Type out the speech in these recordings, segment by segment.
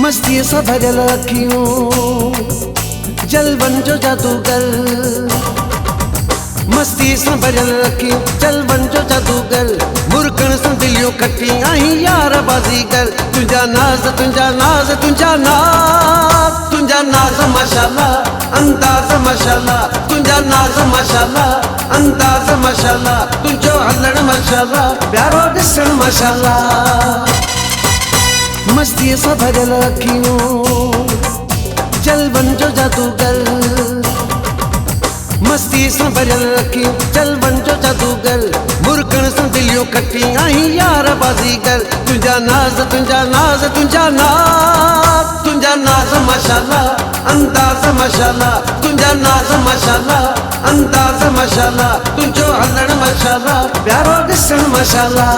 मस्ती सां भरियल अखियूं जलवन जो जादूगर, मस्ती सां भरियल अखियूं जलवन जो जादूगर, मुर्कण सां दिलियूं खटी आहीं यार बाज़ीगर। तुंहिंजा नाज़ तुंहिंजा नाज़ तुंहिंजा नाज़ तुंहिंजा नाज़ माशाअल्लाह अंदाज़ माशाअल्लाह, तुंहिंजा नाज़ माशाअल्लाह अंदाज़ माशाअल्लाह, तुंहिंजो हलण माशाअल्लाह प्यारो ॾिसण माशाअल्लाह। मस्ती सां भरियल अखियूं जलवन जो जादूगर, मस्ती सां भरियल अखियूं जलवन जो जादूगर, मुर्कण सां दिलियूं खटी आहीं यार बाज़ीगर। तुंहिंजा नाज़ तुंहिंजा नाज़ तुंहिंजा नाज़ तुंहिंजा नाज़ माशाअल्लाह अंदाज़ माशाअल्लाह, तुंहिंजा नाज़ माशाअल्लाह अंदाज़ माशाअल्लाह, तुंहिंजो हलण माशाअल्लाह प्यारो ॾिसण माशाअल्लाह।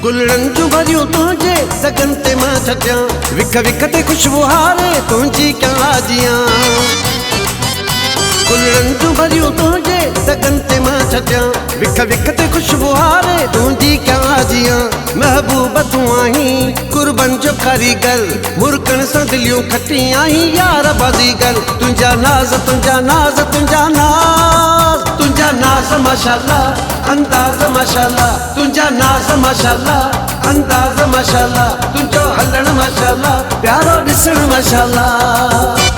गुलड़न जूं भरियूं तुंहिंजे सगन ते मां छटियां, विख विख ते खुशबू हारे तुंहिंजी कयां जियां। गुलड़न जूं भरियूं तुंहिंजे सगन ते मां छटियां, विख विख ते खुशबू हारे तुंहिंजी कयां जियां। महबूब तूं आहीं कुर्बन जो कारीगर, मुर्कण सां दिलियूं खटी आहीं यार बाज़ीगर। तुंहिंजा नाज़ तुंहिंजा नाज़ तुंहिंजा नाज़ तुंहिंजा नाज़ माशाअल्लाह अंदाज़ माशाअल्लाह, तुंहिंजा नाज़ माशाअल्लाह अंदाज़ माशाअल्लाह, तुंहिंजो हलण माशाअल्लाह प्यारो ॾिसण माशाअल्लाह।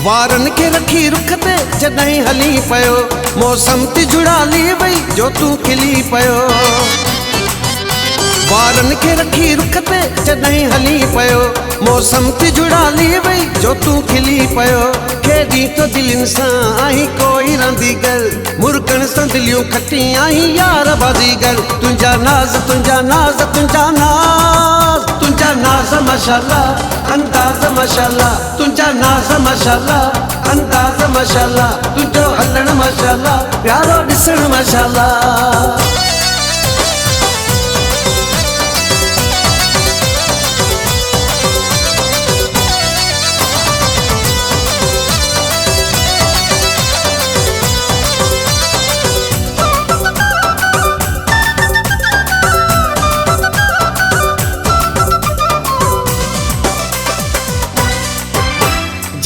वारन के रखी रुख ते जॾहिं हली पयो, मौसम ती जुड़ाली वई जो तूं खिली पयो। वारन के रखी रुख ते जॾहिं हली पयो, मौसम ती जुड़ाली वई जो तूं खिली पयो। खेॾी तो दिलनि सां आहीं कोई रांदीगर, मुर्कण सां दिलियूं खटी आहीं यार बाज़ीगर। तुंहिंजा नाज़ तुंहिंजा नाज़ तुंहिंजा नाज़ तुंहिंजा नाज़ माशाअल्लाह अंदाज़ माशाअल्लाह, तुंहिंजा नाज़ माशाअल्लाह अंदाज़ माशाअल्लाह, तुंहिंजो हलण माशाअल्लाह प्यारो ॾिसण माशाअल्लाह।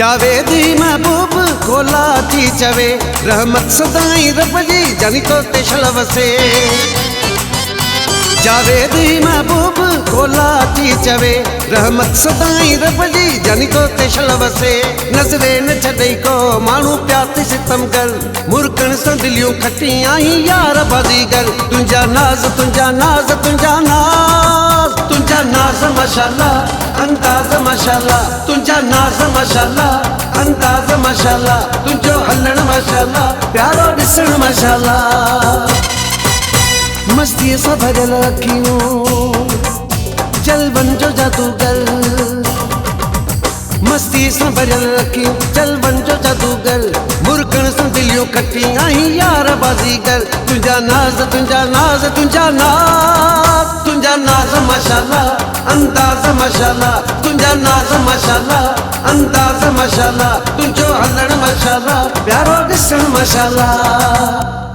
जावेदी महबूब खोला थी चवे, रहमत सदाई रब जी जानी तो ते शलव से। जावेदी महबूब खोला थी चवे, रहमत सदाई रब जी जानी तो ते शलव से। नज़रे न छॾई को माण्हू पिया थी सितम कर, मुर्कण सां दिलियूं खटी आहीं यार बाज़ीगर। तुंहिंजा नाज़ तुंहिंजा नाज़ तुंहिंजा नाज़ तुंहिंजा नाज़ माशाअल्लाह अंदाज़ माशाअल्लाह, तुंहिंजा नाज़ माशाअल्लाह अंदाज़ माशाअल्लाह, तुंहिंजो हलण माशाअल्लाह प्यारो ॾिसण माशाअल्लाह। मस्ती सां भरियल अखियूं जलवन जो जादूगर, मस्ती सां भरियल अखियूं जलवन जो जादूगर, मुर्कण सां दिलियूं खटी आहीं यार बाज़ीगर। तुंहिंजा नाज़ तुंहिंजा नाज़ तुंहिंजा नाज़ तुंहिंजा नाज़ माशाअल्लाह अंदाज़ माशाअल्लाह, तुंहिंजा नाज़ माशाअल्लाह अंदाज़ माशाअल्लाह, तुंहिंजो हलण माशाअल्लाह प्यारो ॾिसण माशाअल्लाह।